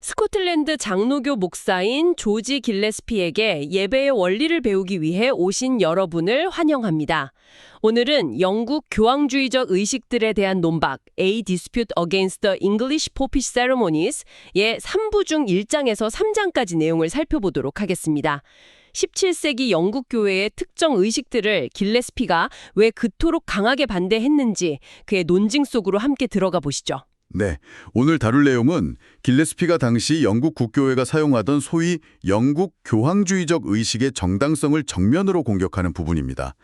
스코틀랜드 장로교 목사인 조지 길레스피에게 예배의 원리를 배우기 위해 오신 여러분을 환영합니다. 오늘은 영국 교황주의적 의식들에 대한 논박, A Dispute Against the English Popish Ceremonies의 3부 중 1장에서 3장까지 내용을 살펴보도록 하겠습니다. 17세기 영국 교회의 특정 의식들을 길레스피가 왜 그토록 강하게 반대했는지 그의 논증 속으로 함께 들어가 보시죠. 네, 오늘 다룰 내용은 길레스피가 당시 영국 국교회가 사용하던 소위 영국 교황주의적 의식의 정당성을 정면으로 공격하는 부분입니다.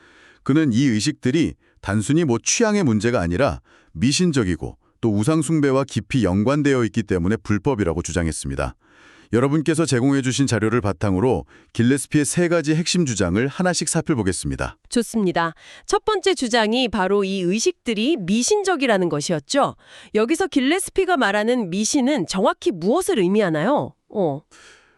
그는 이 의식들이 단순히 취향의 문제가 아니라 미신적이고 또 우상숭배와 깊이 연관되어 있기 때문에 불법이라고 주장했습니다. 여러분께서 제공해 주신 자료를 바탕으로 길레스피의 3가지 핵심 주장을 하나씩 살펴보겠습니다. 좋습니다. 첫 번째 주장이 바로 이 의식들이 미신적이라는 것이었죠. 여기서 길레스피가 말하는 미신은 정확히 무엇을 의미하나요?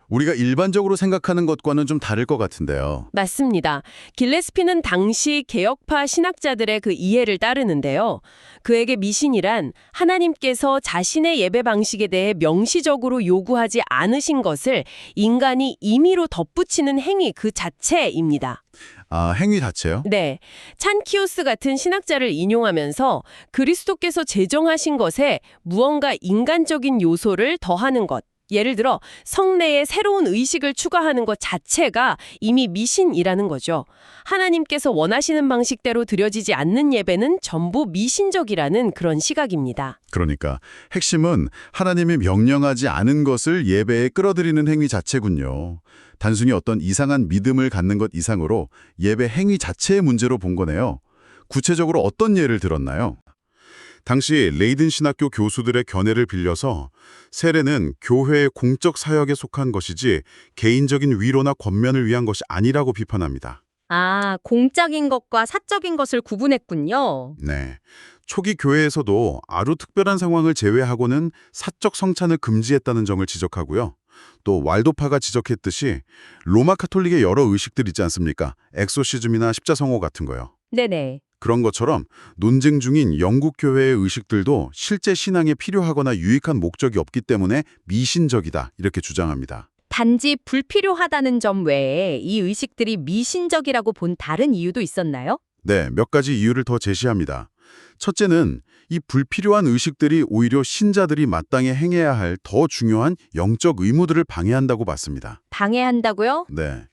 우리가 일반적으로 생각하는 것과는 좀 다를 것 같은데요. 맞습니다. 길레스피는 당시 개혁파 신학자들의 그 이해를 따르는데요. 그에게 미신이란 하나님께서 자신의 예배 방식에 대해 명시적으로 요구하지 않으신 것을 인간이 임의로 덧붙이는 행위 그 자체입니다. 아, 행위 자체요? 네. 찬키오스 같은 신학자를 인용하면서 그리스도께서 제정하신 것에 무언가 인간적인 요소를 더하는 것, 예를 들어 성례에 새로운 의식을 추가하는 것 자체가 이미 미신이라는 거죠. 하나님께서 원하시는 방식대로 드려지지 않는 예배는 전부 미신적이라는 그런 시각입니다. 그러니까 핵심은 하나님이 명령하지 않은 것을 예배에 끌어들이는 행위 자체군요. 단순히 어떤 이상한 믿음을 갖는 것 이상으로 예배 행위 자체의 문제로 본 거네요. 구체적으로 어떤 예를 들었나요? 당시 레이든 신학교 교수들의 견해를 빌려서 세례는 교회의 공적 사역에 속한 것이지 개인적인 위로나 권면을 위한 것이 아니라고 비판합니다. 아, 공적인 것과 사적인 것을 구분했군요. 네. 초기 교회에서도 아주 특별한 상황을 제외하고는 사적 성찬을 금지했다는 점을 지적하고요. 또 왈도파가 지적했듯이 로마 카톨릭의 여러 의식들 있지 않습니까? 엑소시즘이나 십자성호 같은 거요. 네네. 그런 것처럼 논쟁 중인 영국 교회의 의식들도 실제 신앙에 필요하거나 유익한 목적이 없기 때문에 미신적이다 이렇게 주장합니다. 단지 불필요하다는 점 외에 이 의식들이 미신적이라고 본 다른 이유도 있었나요? 네, 몇 가지 이유를 더 제시합니다. 첫째는 이 불필요한 의식들이 오히려 신자들이 마땅히 행해야 할 더 중요한 영적 의무들을 방해한다고 봤습니다. 방해한다고요? 네,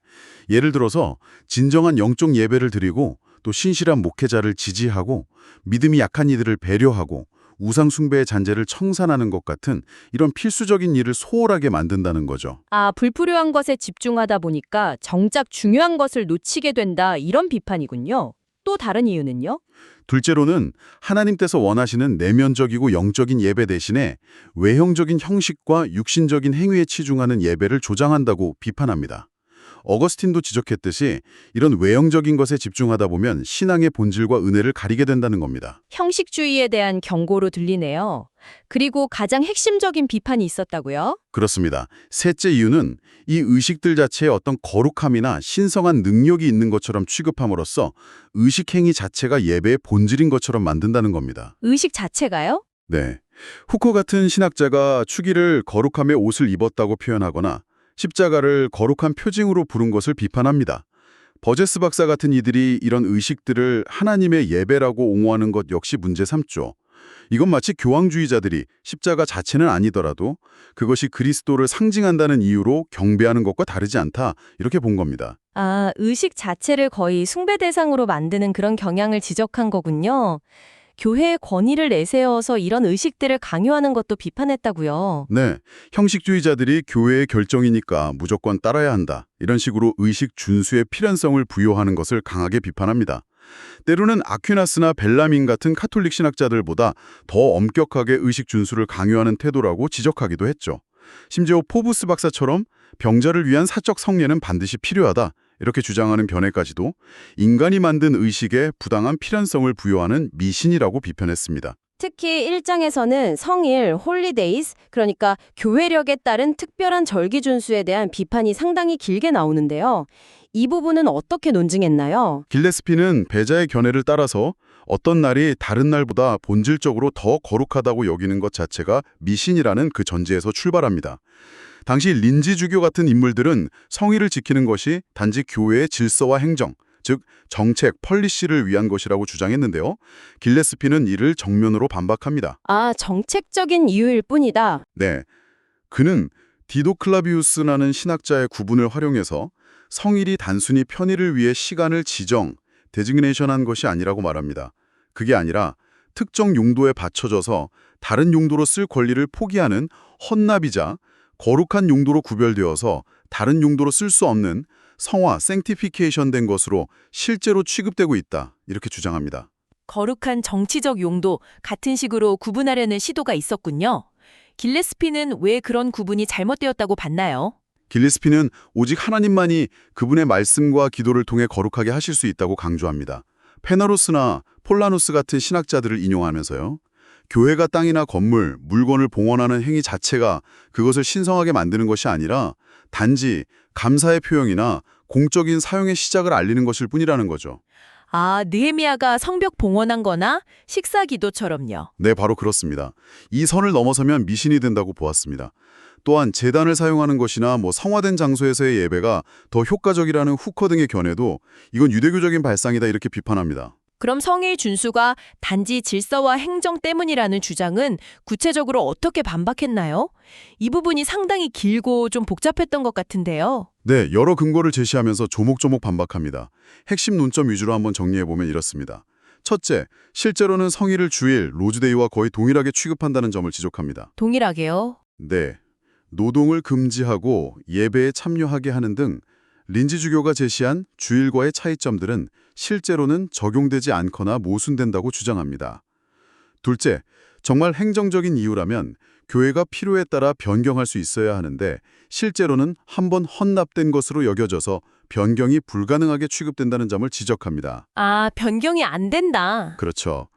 예를 들어서 진정한 영적 예배를 드리고 또 신실한 목회자를 지지하고 믿음이 약한 이들을 배려하고 우상 숭배의 잔재를 청산하는 것 같은 이런 필수적인 일을 소홀하게 만든다는 거죠. 아, 불필요한 것에 집중하다 보니까 정작 중요한 것을 놓치게 된다 이런 비판이군요. 또 다른 이유는요? 둘째로는 하나님께서 원하시는 내면적이고 영적인 예배 대신에 외형적인 형식과 육신적인 행위에 치중하는 예배를 조장한다고 비판합니다. 어거스틴도 지적했듯이 이런 외형적인 것에 집중하다 보면 신앙의 본질과 은혜를 가리게 된다는 겁니다. 형식주의에 대한 경고로 들리네요. 그리고 가장 핵심적인 비판이 있었다고요? 그렇습니다. 셋째 이유는 이 의식들 자체에 어떤 거룩함이나 신성한 능력이 있는 것처럼 취급함으로써 의식 행위 자체가 예배의 본질인 것처럼 만든다는 겁니다. 의식 자체가요? 네. 후커 같은 신학자가 추기를 거룩함의 옷을 입었다고 표현하거나 십자가를 거룩한 표징으로 부른 것을 비판합니다. 버제스 박사 같은 이들이 이런 의식들을 하나님의 예배라고 옹호하는 것 역시 문제 삼죠. 이건 마치 교황주의자들이 십자가 자체는 아니더라도 그것이 그리스도를 상징한다는 이유로 경배하는 것과 다르지 않다 이렇게 본 겁니다. 아, 의식 자체를 거의 숭배 대상으로 만드는 그런 경향을 지적한 거군요. 교회의 권위를 내세워서 이런 의식들을 강요하는 것도 비판했다고요. 네, 형식주의자들이 교회의 결정이니까 무조건 따라야 한다. 이런 식으로 의식 준수의 필연성을 부여하는 것을 강하게 비판합니다. 때로는 아퀴나스나 벨라민 같은 카톨릭 신학자들보다 더 엄격하게 의식 준수를 강요하는 태도라고 지적하기도 했죠. 심지어 포부스 박사처럼 병자를 위한 사적 성례는 반드시 필요하다. 이렇게 주장하는 변해까지도 인간이 만든 의식에 부당한 필연성을 부여하는 미신이라고 비판했습니다. 특히 1장에서는 성일, 홀리데이스, 그러니까 교회력에 따른 특별한 절기 준수에 대한 비판이 상당히 길게 나오는데요. 이 부분은 어떻게 논증했나요? 길레스피는 배자의 견해를 따라서 어떤 날이 다른 날보다 본질적으로 더 거룩하다고 여기는 것 자체가 미신이라는 그 전제에서 출발합니다. 당시 린지주교 같은 인물들은 성의를 지키는 것이 단지 교회의 질서와 행정, 즉 정책, 펄리시를 위한 것이라고 주장했는데요. 길레스피는 이를 정면으로 반박합니다. 아, 정책적인 이유일 뿐이다. 네, 그는 디도클라비우스라는 신학자의 구분을 활용해서 성일이 단순히 편의를 위해 시간을 지정, 데지그네이션한 것이 아니라고 말합니다. 그게 아니라 특정 용도에 받쳐져서 다른 용도로 쓸 권리를 포기하는 헌납이자 거룩한 용도로 구별되어서 다른 용도로 쓸 수 없는 성화, 생티피케이션 된 것으로 실제로 취급되고 있다. 이렇게 주장합니다. 거룩한 정치적 용도 같은 식으로 구분하려는 시도가 있었군요. 길레스피는 왜 그런 구분이 잘못되었다고 봤나요? 길레스피는 오직 하나님만이 그분의 말씀과 기도를 통해 거룩하게 하실 수 있다고 강조합니다. 페나로스나 폴라누스 같은 신학자들을 인용하면서요. 교회가 땅이나 건물, 물건을 봉헌하는 행위 자체가 그것을 신성하게 만드는 것이 아니라 단지 감사의 표현이나 공적인 사용의 시작을 알리는 것일 뿐이라는 거죠. 아, 느헤미야가 성벽 봉헌한 거나 식사 기도처럼요. 네, 바로 그렇습니다. 이 선을 넘어서면 미신이 된다고 보았습니다. 또한 제단을 사용하는 것이나 성화된 장소에서의 예배가 더 효과적이라는 후커 등의 견해도 이건 유대교적인 발상이다 이렇게 비판합니다. 그럼 성의 준수가 단지 질서와 행정 때문이라는 주장은 구체적으로 어떻게 반박했나요? 이 부분이 상당히 길고 좀 복잡했던 것 같은데요. 네, 여러 근거를 제시하면서 조목조목 반박합니다. 핵심 논점 위주로 한번 정리해보면 이렇습니다. 첫째, 실제로는 성일을 주일, 로즈데이와 거의 동일하게 취급한다는 점을 지적합니다. 동일하게요. 네, 노동을 금지하고 예배에 참여하게 하는 등 린지주교가 제시한 주일과의 차이점들은 실제로는 적용되지 않거나 모순된다고 주장합니다. 둘째, 정말 행정적인 이유라면 교회가 필요에 따라 변경할 수 있어야 하는데 실제로는 한번 헌납된 것으로 여겨져서 변경이 불가능하게 취급된다는 점을 지적합니다. 아, 변경이 안 된다. 그렇죠.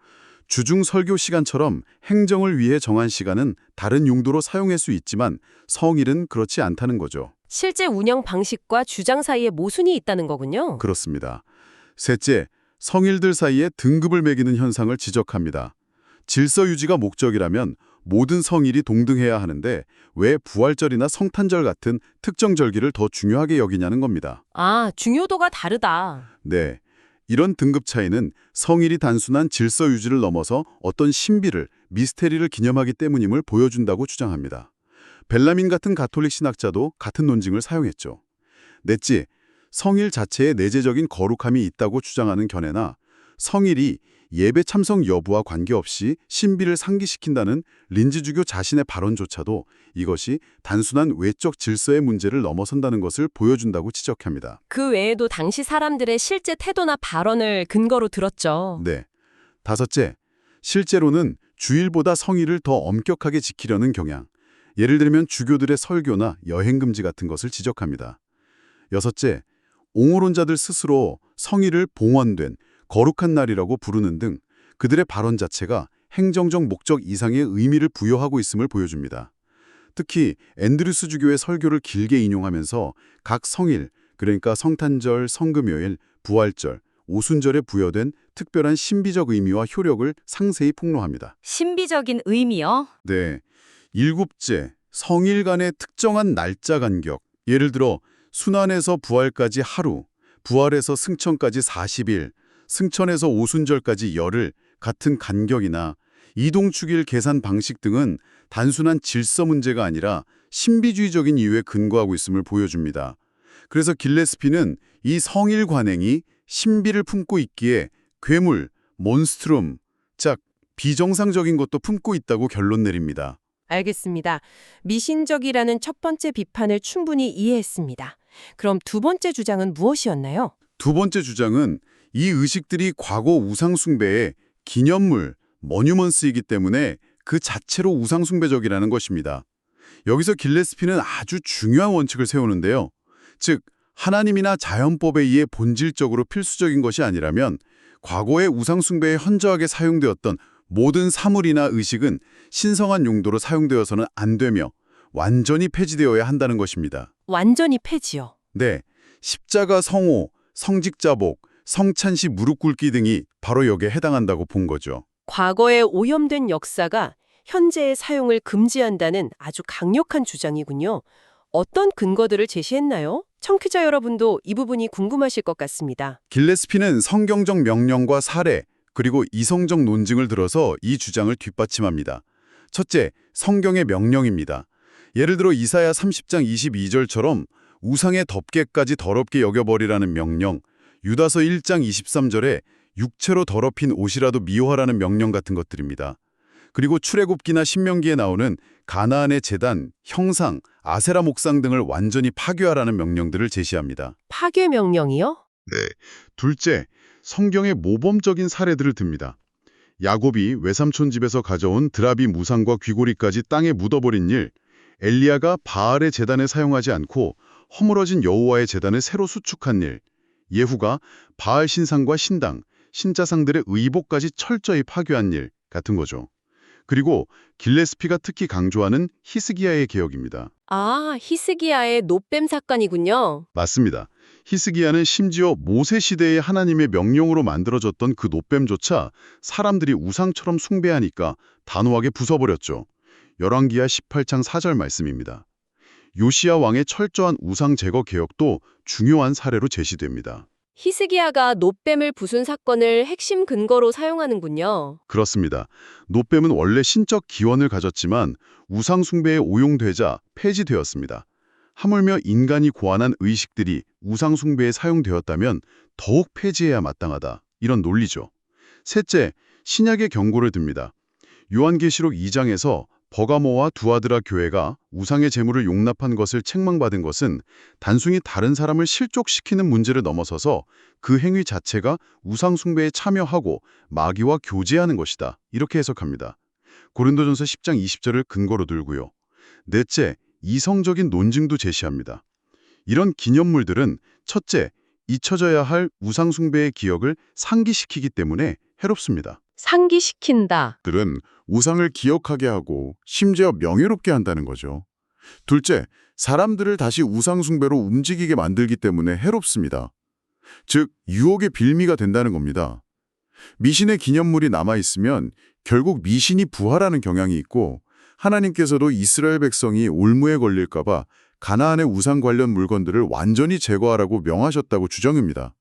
주중 설교 시간처럼 행정을 위해 정한 시간은 다른 용도로 사용할 수 있지만 성일은 그렇지 않다는 거죠. 실제 운영 방식과 주장 사이에 모순이 있다는 거군요. 그렇습니다. 셋째, 성일들 사이에 등급을 매기는 현상을 지적합니다. 질서 유지가 목적이라면 모든 성일이 동등해야 하는데 왜 부활절이나 성탄절 같은 특정 절기를 더 중요하게 여기냐는 겁니다. 아, 중요도가 다르다. 네, 이런 등급 차이는 성일이 단순한 질서 유지를 넘어서 어떤 신비를, 미스테리를 기념하기 때문임을 보여준다고 주장합니다. 벨라민 같은 가톨릭 신학자도 같은 논증을 사용했죠. 넷째, 성일 자체에 내재적인 거룩함이 있다고 주장하는 견해나 성일이 예배 참석 여부와 관계없이 신비를 상기시킨다는 린지주교 자신의 발언조차도 이것이 단순한 외적 질서의 문제를 넘어선다는 것을 보여준다고 지적합니다. 그 외에도 당시 사람들의 실제 태도나 발언을 근거로 들었죠. 네. 다섯째, 실제로는 주일보다 성일을 더 엄격하게 지키려는 경향, 예를 들면 주교들의 설교나 여행 금지 같은 것을 지적합니다. 여섯째, 옹호론자들 스스로 성일을 봉헌된 거룩한 날이라고 부르는 등 그들의 발언 자체가 행정적 목적 이상의 의미를 부여하고 있음을 보여줍니다. 특히 앤드루스 주교의 설교를 길게 인용하면서 각 성일, 그러니까 성탄절, 성금요일, 부활절, 오순절에 부여된 특별한 신비적 의미와 효력을 상세히 폭로합니다. 신비적인 의미요? 네, 일곱째, 성일 간의 특정한 날짜 간격, 예를 들어 순환에서 부활까지 하루, 부활에서 승천까지 40일, 승천에서 오순절까지 열흘 같은 간격이나 이동축일 계산 방식 등은 단순한 질서 문제가 아니라 신비주의적인 이유에 근거하고 있음을 보여줍니다. 그래서 길레스피는 이 성일 관행이 신비를 품고 있기에 괴물, 몬스트룸, 즉 비정상적인 것도 품고 있다고 결론 내립니다. 알겠습니다. 미신적이라는 첫 번째 비판을 충분히 이해했습니다. 그럼 두 번째 주장은 무엇이었나요? 두 번째 주장은 이 의식들이 과거 우상숭배의 기념물, 머뉴먼스이기 때문에 그 자체로 우상숭배적이라는 것입니다. 여기서 길레스피는 아주 중요한 원칙을 세우는데요. 즉, 하나님이나 자연법에 의해 본질적으로 필수적인 것이 아니라면 과거의 우상숭배에 현저하게 사용되었던 모든 사물이나 의식은 신성한 용도로 사용되어서는 안 되며 완전히 폐지되어야 한다는 것입니다. 완전히 폐지요. 네, 십자가 성호, 성직자복, 성찬시 무릎 꿇기 등이 바로 여기에 해당한다고 본 거죠. 과거에 오염된 역사가 현재의 사용을 금지한다는 아주 강력한 주장이군요. 어떤 근거들을 제시했나요? 청취자 여러분도 이 부분이 궁금하실 것 같습니다. 길레스피는 성경적 명령과 사례, 그리고 이성적 논증을 들어서 이 주장을 뒷받침합니다. 첫째, 성경의 명령입니다. 예를 들어 이사야 30장 22절처럼 우상의 덮개까지 더럽게 여겨버리라는 명령, 유다서 1장 23절에 육체로 더럽힌 옷이라도 미워하라는 명령 같은 것들입니다. 그리고 출애굽기나 신명기에 나오는 가나안의 제단, 형상, 아세라 목상 등을 완전히 파괴하라는 명령들을 제시합니다. 파괴 명령이요? 네. 둘째, 성경의 모범적인 사례들을 듭니다. 야곱이 외삼촌 집에서 가져온 드라비 무상과 귀고리까지 땅에 묻어버린 일, 엘리야가 바알의 제단을 사용하지 않고 허물어진 여호와의 제단을 새로 수축한 일, 예후가 바알 신상과 신당, 신자상들의 의복까지 철저히 파괴한 일 같은 거죠. 그리고 길레스피가 특히 강조하는 히스기야의 개혁입니다. 아, 히스기야의 노뱀 사건이군요. 맞습니다. 히스기야는 심지어 모세 시대의 하나님의 명령으로 만들어졌던 그 노뱀조차 사람들이 우상처럼 숭배하니까 단호하게 부숴버렸죠. 열왕기하 18장 4절 말씀입니다. 요시야 왕의 철저한 우상 제거 개혁도 중요한 사례로 제시됩니다. 히스기야가 노뱀을 부순 사건을 핵심 근거로 사용하는군요. 그렇습니다. 노뱀은 원래 신적 기원을 가졌지만 우상 숭배에 오용되자 폐지되었습니다. 하물며 인간이 고안한 의식들이 우상 숭배에 사용되었다면 더욱 폐지해야 마땅하다. 이런 논리죠. 셋째, 신약의 경고를 듭니다. 요한계시록 2장에서 버가모와 두아드라 교회가 우상의 제물을 용납한 것을 책망받은 것은 단순히 다른 사람을 실족시키는 문제를 넘어서서 그 행위 자체가 우상 숭배에 참여하고 마귀와 교제하는 것이다. 이렇게 해석합니다. 고린도전서 10장 20절을 근거로 들고요. 넷째, 이성적인 논증도 제시합니다. 이런 기념물들은 첫째, 잊혀져야 할 우상 숭배의 기억을 상기시키기 때문에 해롭습니다. 상기시킨다. 들은 우상을 기억하게 하고 심지어 명예롭게 한다는 거죠. 둘째, 사람들을 다시 우상 숭배로 움직이게 만들기 때문에 해롭습니다. 즉, 유혹의 빌미가 된다는 겁니다. 미신의 기념물이 남아있으면 결국 미신이 부활하는 경향이 있고 하나님께서도 이스라엘 백성이 올무에 걸릴까 봐 가나안의 우상 관련 물건들을 완전히 제거하라고 명하셨다고 주장합니다.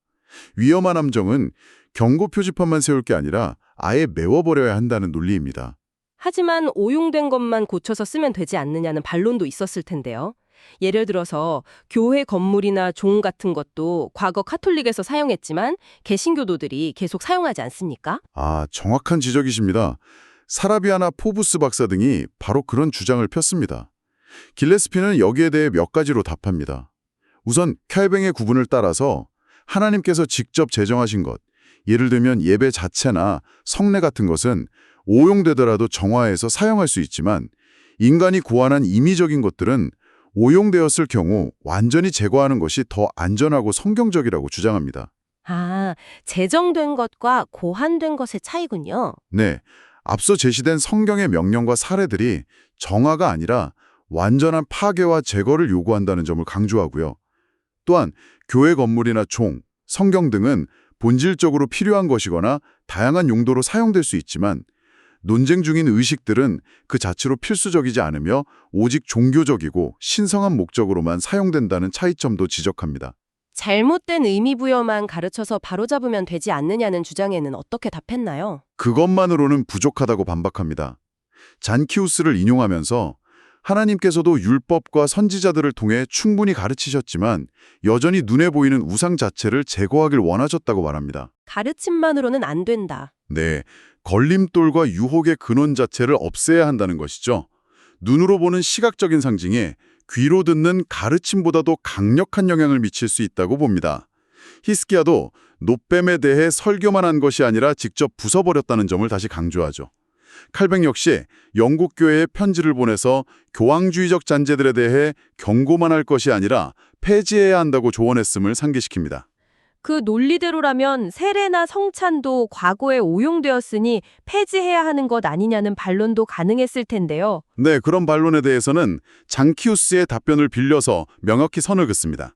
위험한 함정은 경고 표지판만 세울 게 아니라 아예 메워버려야 한다는 논리입니다. 하지만 오용된 것만 고쳐서 쓰면 되지 않느냐는 반론도 있었을 텐데요. 예를 들어서 교회 건물이나 종 같은 것도 과거 카톨릭에서 사용했지만 개신교도들이 계속 사용하지 않습니까? 아, 정확한 지적이십니다. 사라비아나 포부스 박사 등이 바로 그런 주장을 폈습니다. 길레스피는 여기에 대해 몇 가지로 답합니다. 우선 켈뱅의 구분을 따라서 하나님께서 직접 제정하신 것, 예를 들면 예배 자체나 성례 같은 것은 오용되더라도 정화해서 사용할 수 있지만 인간이 고안한 임의적인 것들은 오용되었을 경우 완전히 제거하는 것이 더 안전하고 성경적이라고 주장합니다. 아, 제정된 것과 고안된 것의 차이군요. 네, 앞서 제시된 성경의 명령과 사례들이 정화가 아니라 완전한 파괴와 제거를 요구한다는 점을 강조하고요. 또한 교회 건물이나 종, 성경 등은 본질적으로 필요한 것이거나 다양한 용도로 사용될 수 있지만 논쟁 중인 의식들은 그 자체로 필수적이지 않으며 오직 종교적이고 신성한 목적으로만 사용된다는 차이점도 지적합니다. 잘못된 의미 부여만 가르쳐서 바로잡으면 되지 않느냐는 주장에는 어떻게 답했나요? 그것만으로는 부족하다고 반박합니다. 잔키우스를 인용하면서 하나님께서도 율법과 선지자들을 통해 충분히 가르치셨지만 여전히 눈에 보이는 우상 자체를 제거하길 원하셨다고 말합니다. 가르침만으로는 안 된다. 네, 걸림돌과 유혹의 근원 자체를 없애야 한다는 것이죠. 눈으로 보는 시각적인 상징에 귀로 듣는 가르침보다도 강력한 영향을 미칠 수 있다고 봅니다. 히스기야도 노뱀에 대해 설교만 한 것이 아니라 직접 부숴버렸다는 점을 다시 강조하죠. 칼뱅 역시 영국 교회에 편지를 보내서 교황주의적 잔재들에 대해 경고만 할 것이 아니라 폐지해야 한다고 조언했음을 상기시킵니다. 그 논리대로라면 세례나 성찬도 과거에 오용되었으니 폐지해야 하는 것 아니냐는 반론도 가능했을 텐데요. 네, 그런 반론에 대해서는 장키우스의 답변을 빌려서 명확히 선을 긋습니다.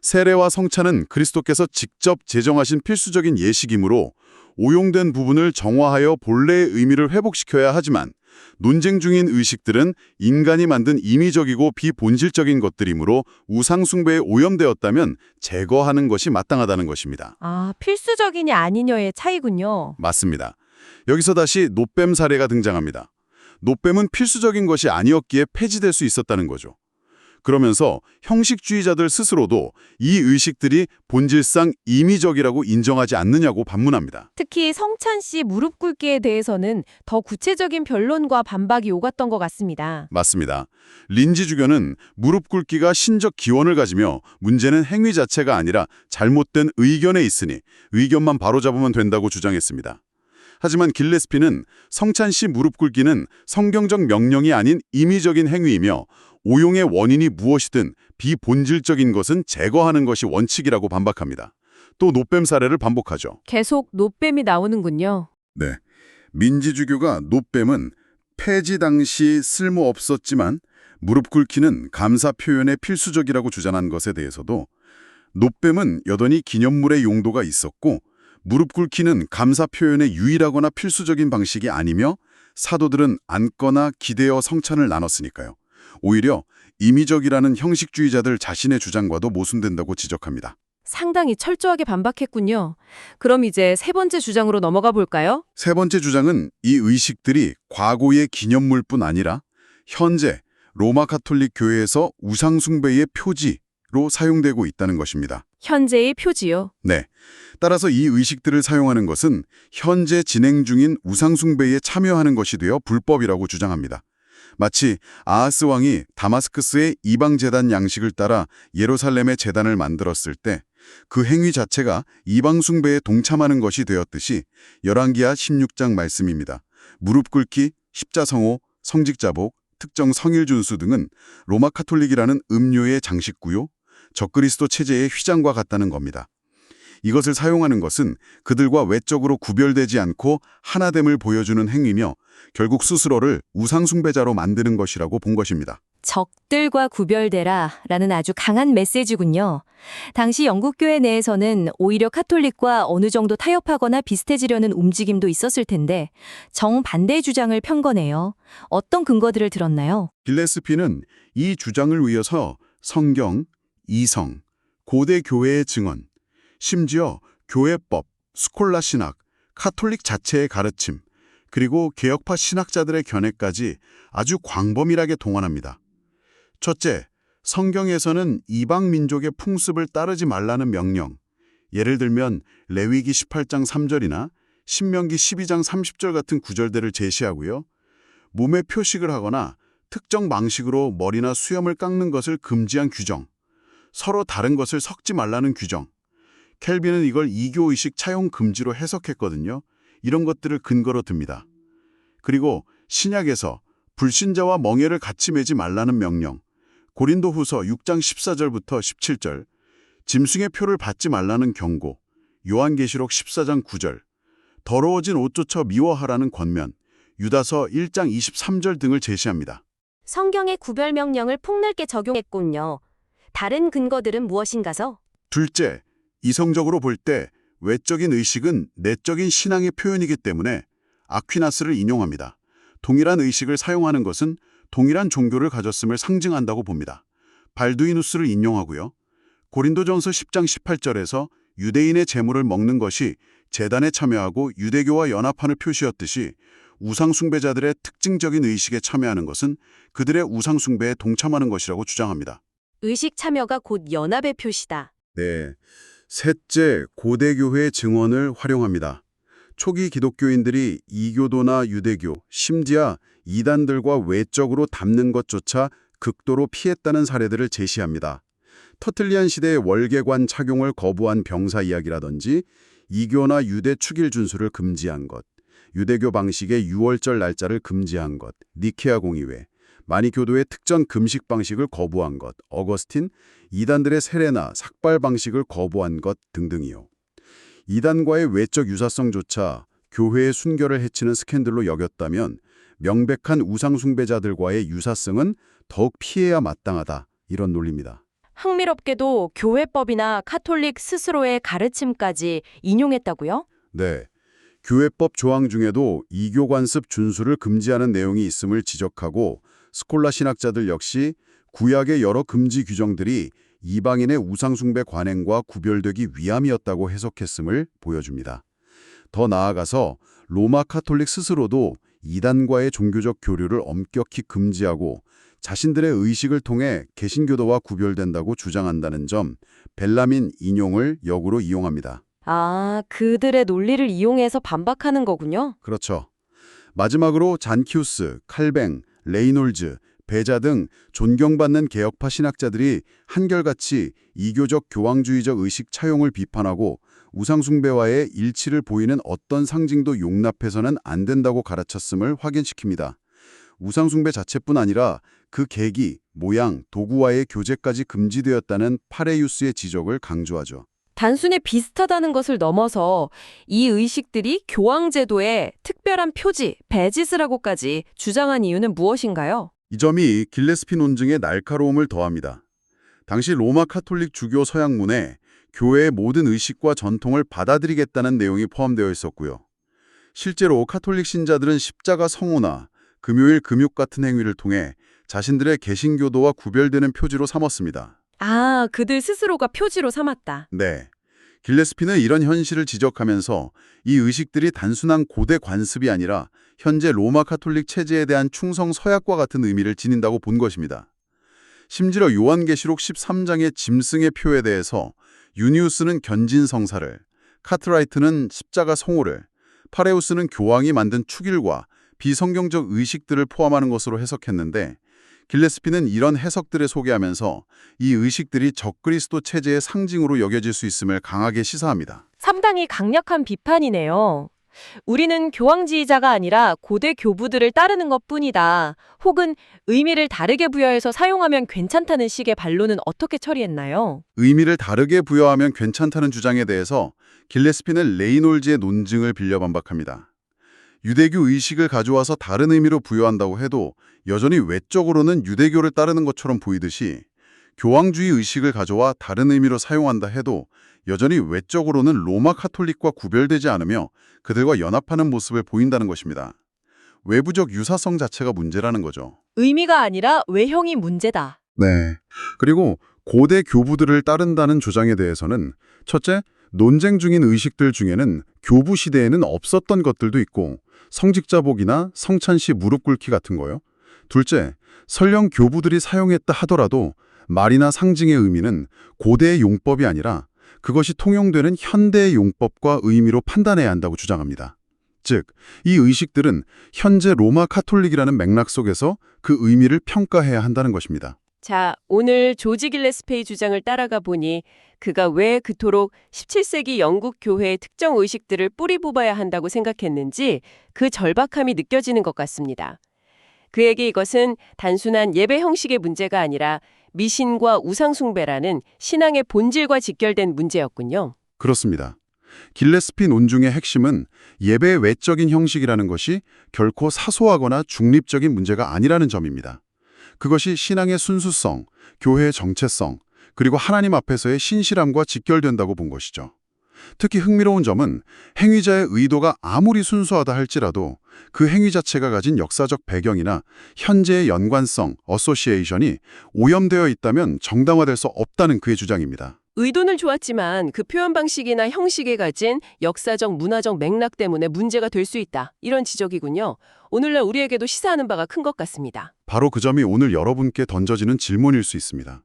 세례와 성찬은 그리스도께서 직접 제정하신 필수적인 예식이므로 오용된 부분을 정화하여 본래의 의미를 회복시켜야 하지만 논쟁 중인 의식들은 인간이 만든 임의적이고 비본질적인 것들이므로 우상 숭배에 오염되었다면 제거하는 것이 마땅하다는 것입니다. 아, 필수적이냐 아니냐의 차이군요. 맞습니다. 여기서 다시 노뱀 사례가 등장합니다. 노뱀은 필수적인 것이 아니었기에 폐지될 수 있었다는 거죠. 그러면서 형식주의자들 스스로도 이 의식들이 본질상 임의적이라고 인정하지 않느냐고 반문합니다. 특히 성찬 씨 무릎 꿇기에 대해서는 더 구체적인 변론과 반박이 오갔던 것 같습니다. 맞습니다. 린지 주교는 무릎 꿇기가 신적 기원을 가지며 문제는 행위 자체가 아니라 잘못된 의견에 있으니 의견만 바로잡으면 된다고 주장했습니다. 하지만 길레스피는 성찬 씨 무릎 꿇기는 성경적 명령이 아닌 임의적인 행위이며 오용의 원인이 무엇이든 비본질적인 것은 제거하는 것이 원칙이라고 반박합니다. 또 노뱀 사례를 반복하죠. 계속 노뱀이 나오는군요. 네, 민지주교가 노뱀은 폐지 당시 쓸모없었지만 무릎 꿇기는 감사 표현의 필수적이라고 주장한 것에 대해서도 노뱀은 여전히 기념물의 용도가 있었고 무릎 꿇기는 감사 표현의 유일하거나 필수적인 방식이 아니며 사도들은 앉거나 기대어 성찬을 나눴으니까요. 오히려 임의적이라는 형식주의자들 자신의 주장과도 모순된다고 지적합니다. 상당히 철저하게 반박했군요. 그럼 이제 세 번째 주장으로 넘어가 볼까요? 세 번째 주장은 이 의식들이 과거의 기념물뿐 아니라 현재 로마 가톨릭 교회에서 우상 숭배의 표지로 사용되고 있다는 것입니다. 현재의 표지요. 네. 따라서 이 의식들을 사용하는 것은 현재 진행 중인 우상 숭배에 참여하는 것이 되어 불법이라고 주장합니다. 마치 아하스 왕이 다마스크스의 이방 제단 양식을 따라 예루살렘의 제단을 만들었을 때 그 행위 자체가 이방 숭배에 동참하는 것이 되었듯이 열왕기하 16장 말씀입니다. 무릎 꿇기, 십자성호, 성직자복, 특정 성일 준수 등은 로마 카톨릭이라는 음료의 장식구요, 적그리스도 체제의 휘장과 같다는 겁니다. 이것을 사용하는 것은 그들과 외적으로 구별되지 않고 하나됨을 보여주는 행위며 결국 스스로를 우상숭배자로 만드는 것이라고 본 것입니다. 적들과 구별되라 라는 아주 강한 메시지군요. 당시 영국교회 내에서는 오히려 카톨릭과 어느 정도 타협하거나 비슷해지려는 움직임도 있었을 텐데 정반대의 주장을 편 거네요. 어떤 근거들을 들었나요? 길레스피는 이 주장을 위해서 성경, 이성, 고대 교회의 증언, 심지어 교회법, 스콜라 신학, 카톨릭 자체의 가르침, 그리고 개혁파 신학자들의 견해까지 아주 광범위하게 동원합니다. 첫째, 성경에서는 이방 민족의 풍습을 따르지 말라는 명령, 예를 들면 레위기 18장 3절이나 신명기 12장 30절 같은 구절들을 제시하고요. 몸에 표식을 하거나 특정 방식으로 머리나 수염을 깎는 것을 금지한 규정, 서로 다른 것을 섞지 말라는 규정, 켈빈은 이걸 이교의식 차용 금지로 해석했거든요. 이런 것들을 근거로 듭니다. 그리고 신약에서 불신자와 멍에를 같이 매지 말라는 명령, 고린도후서 6장 14절부터 17절, 짐승의 표를 받지 말라는 경고, 요한계시록 14장 9절, 더러워진 옷조차 미워하라는 권면, 유다서 1장 23절 등을 제시합니다. 성경의 구별 명령을 폭넓게 적용했군요. 다른 근거들은 무엇인가서? 둘째, 이성적으로 볼 때 외적인 의식은 내적인 신앙의 표현이기 때문에 아퀴나스를 인용합니다. 동일한 의식을 사용하는 것은 동일한 종교를 가졌음을 상징한다고 봅니다. 발두이누스를 인용하고요. 고린도전서 10장 18절에서 유대인의 제물을 먹는 것이 제단에 참여하고 유대교와 연합하는 표시였듯이 우상숭배자들의 특징적인 의식에 참여하는 것은 그들의 우상숭배에 동참하는 것이라고 주장합니다. 의식 참여가 곧 연합의 표시다. 네. 셋째, 고대교회의 증언을 활용합니다. 초기 기독교인들이 이교도나 유대교, 심지어 이단들과 외적으로 닮는 것조차 극도로 피했다는 사례들을 제시합니다. 터틀리안 시대의 월계관 착용을 거부한 병사 이야기라든지 이교나 유대 축일 준수를 금지한 것, 유대교 방식의 유월절 날짜를 금지한 것, 니케아 공의회, 마니교도의 특정 금식 방식을 거부한 것, 어거스틴, 이단들의 세례나 삭발 방식을 거부한 것 등등이요. 이단과의 외적 유사성조차 교회의 순결을 해치는 스캔들로 여겼다면 명백한 우상숭배자들과의 유사성은 더욱 피해야 마땅하다, 이런 논리입니다. 흥미롭게도 교회법이나 카톨릭 스스로의 가르침까지 인용했다고요? 네. 교회법 조항 중에도 이교 관습 준수를 금지하는 내용이 있음을 지적하고 스콜라 신학자들 역시 구약의 여러 금지 규정들이 이방인의 우상숭배 관행과 구별되기 위함이었다고 해석했음을 보여줍니다. 더 나아가서 로마 카톨릭 스스로도 이단과의 종교적 교류를 엄격히 금지하고 자신들의 의식을 통해 개신교도와 구별된다고 주장한다는 점, 벨라민 인용을 역으로 이용합니다. 아, 그들의 논리를 이용해서 반박하는 거군요. 그렇죠. 마지막으로 잔키우스, 칼뱅, 레이놀즈, 베자 등 존경받는 개혁파 신학자들이 한결같이 이교적 교황주의적 의식 차용을 비판하고 우상숭배와의 일치를 보이는 어떤 상징도 용납해서는 안 된다고 가르쳤음을 확인시킵니다. 우상숭배 자체뿐 아니라 그 계기, 모양, 도구와의 교제까지 금지되었다는 파레유스의 지적을 강조하죠. 단순히 비슷하다는 것을 넘어서 이 의식들이 교황제도의 특별한 표지, 베지스라고까지 주장한 이유는 무엇인가요? 이 점이 길레스피 논증의 날카로움을 더합니다. 당시 로마 카톨릭 주교 서양문에 교회의 모든 의식과 전통을 받아들이겠다는 내용이 포함되어 있었고요. 실제로 카톨릭 신자들은 십자가 성호나 금요일 금욕 같은 행위를 통해 자신들의 개신교도와 구별되는 표지로 삼았습니다. 아, 그들 스스로가 표지로 삼았다. 네. 길레스피는 이런 현실을 지적하면서 이 의식들이 단순한 고대 관습이 아니라 현재 로마 카톨릭 체제에 대한 충성 서약과 같은 의미를 지닌다고 본 것입니다. 심지어 요한계시록 13장의 짐승의 표에 대해서 유니우스는 견진 성사를, 카트라이트는 십자가 성호를, 파레우스는 교황이 만든 축일과 비성경적 의식들을 포함하는 것으로 해석했는데 길레스피는 이런 해석들을 소개하면서 이 의식들이 적그리스도 체제의 상징으로 여겨질 수 있음을 강하게 시사합니다. 상당히 강력한 비판이네요. 우리는 교황지휘자가 아니라 고대 교부들을 따르는 것뿐이다. 혹은 의미를 다르게 부여해서 사용하면 괜찮다는 식의 반론은 어떻게 처리했나요? 의미를 다르게 부여하면 괜찮다는 주장에 대해서 길레스피는 레이놀즈의 논증을 빌려 반박합니다. 유대교 의식을 가져와서 다른 의미로 부여한다고 해도 여전히 외적으로는 유대교를 따르는 것처럼 보이듯이 교황주의 의식을 가져와 다른 의미로 사용한다 해도 여전히 외적으로는 로마 카톨릭과 구별되지 않으며 그들과 연합하는 모습을 보인다는 것입니다. 외부적 유사성 자체가 문제라는 거죠. 의미가 아니라 외형이 문제다. 네. 그리고 고대 교부들을 따른다는 주장에 대해서는 첫째, 논쟁 중인 의식들 중에는 교부 시대에는 없었던 것들도 있고 성직자복이나 성찬시 무릎 꿇기 같은 거요. 둘째, 설령 교부들이 사용했다 하더라도 말이나 상징의 의미는 고대의 용법이 아니라 그것이 통용되는 현대의 용법과 의미로 판단해야 한다고 주장합니다. 즉, 이 의식들은 현재 로마 카톨릭이라는 맥락 속에서 그 의미를 평가해야 한다는 것입니다. 자, 오늘 조지 길레스피의 주장을 따라가 보니 그가 왜 그토록 17세기 영국 교회의 특정 의식들을 뿌리 뽑아야 한다고 생각했는지 그 절박함이 느껴지는 것 같습니다. 그에게 이것은 단순한 예배 형식의 문제가 아니라 미신과 우상숭배라는 신앙의 본질과 직결된 문제였군요. 그렇습니다. 길레스피 논중의 핵심은 예배의 외적인 형식이라는 것이 결코 사소하거나 중립적인 문제가 아니라는 점입니다. 그것이 신앙의 순수성, 교회의 정체성, 그리고 하나님 앞에서의 신실함과 직결된다고 본 것이죠. 특히 흥미로운 점은 행위자의 의도가 아무리 순수하다 할지라도 그 행위 자체가 가진 역사적 배경이나 현재의 연관성, 어소시에이션이 오염되어 있다면 정당화될 수 없다는 그의 주장입니다. 의도는 좋았지만 그 표현 방식이나 형식에 가진 역사적, 문화적 맥락 때문에 문제가 될 수 있다. 이런 지적이군요. 오늘날 우리에게도 시사하는 바가 큰 것 같습니다. 바로 그 점이 오늘 여러분께 던져지는 질문일 수 있습니다.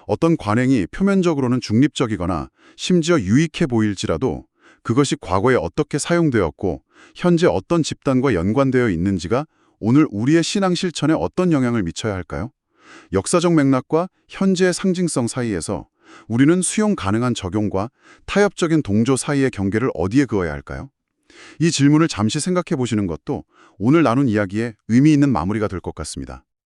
어떤 관행이 표면적으로는 중립적이거나 심지어 유익해 보일지라도 그것이 과거에 어떻게 사용되었고 현재 어떤 집단과 연관되어 있는지가 오늘 우리의 신앙 실천에 어떤 영향을 미쳐야 할까요? 역사적 맥락과 현재의 상징성 사이에서 우리는 수용 가능한 적용과 타협적인 동조 사이의 경계를 어디에 그어야 할까요? 이 질문을 잠시 생각해 보시는 것도 오늘 나눈 이야기에 의미 있는 마무리가 될 것 같습니다.